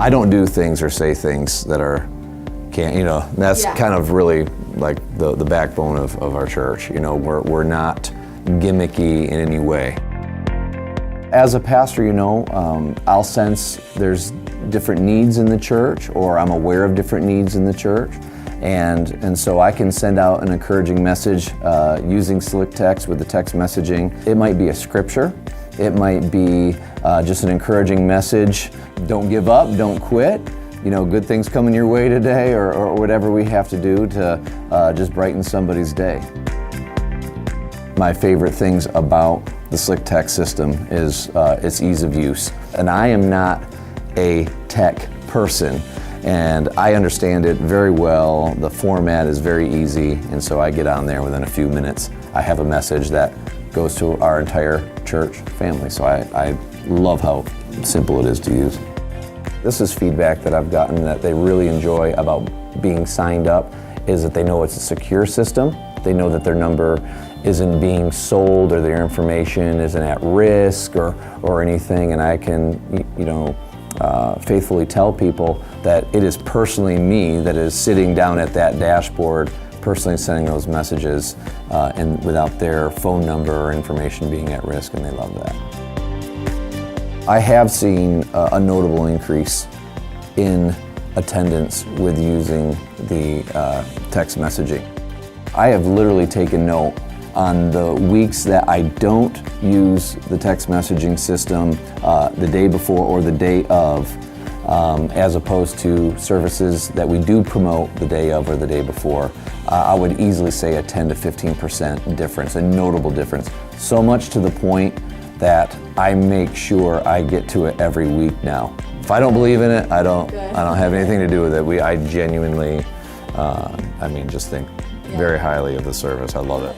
I don't do things or say things that are, that's kind of really like the backbone of our church. We're not gimmicky in any way. As a pastor, I'll sense there's different needs in the church, or I'm aware of different needs in the church. And so I can send out an encouraging message using SlickText with the text messaging. It might be a scripture. It might be just an encouraging message. Don't give up, don't quit. Good things coming your way today, or whatever we have to do to just brighten somebody's day. My favorite things about the SlickText system is its ease of use. And I am not a tech person, and I understand it very well. The format is very easy, and so I get on there within a few minutes. I have a message that goes to our entire church family, so I love how simple it is to use. This is feedback that I've gotten that they really enjoy about being signed up, is that they know it's a secure system. They know that their number isn't being sold, or their information isn't at risk or anything, and I can faithfully tell people that it is personally me that is sitting down at that dashboard, personally sending those messages, and without their phone number or information being at risk, and they love that. I have seen a notable increase in attendance with using the text messaging. I have literally taken note on the weeks that I don't use the text messaging system the day before or the day of, as opposed to services that we do promote the day of or the day before. I would easily say a 10 to 15% difference, a notable difference. So much to the point that I make sure I get to it every week now. If I don't believe in it, I don't have anything to do with it. I genuinely, just think very highly of the service. I love it.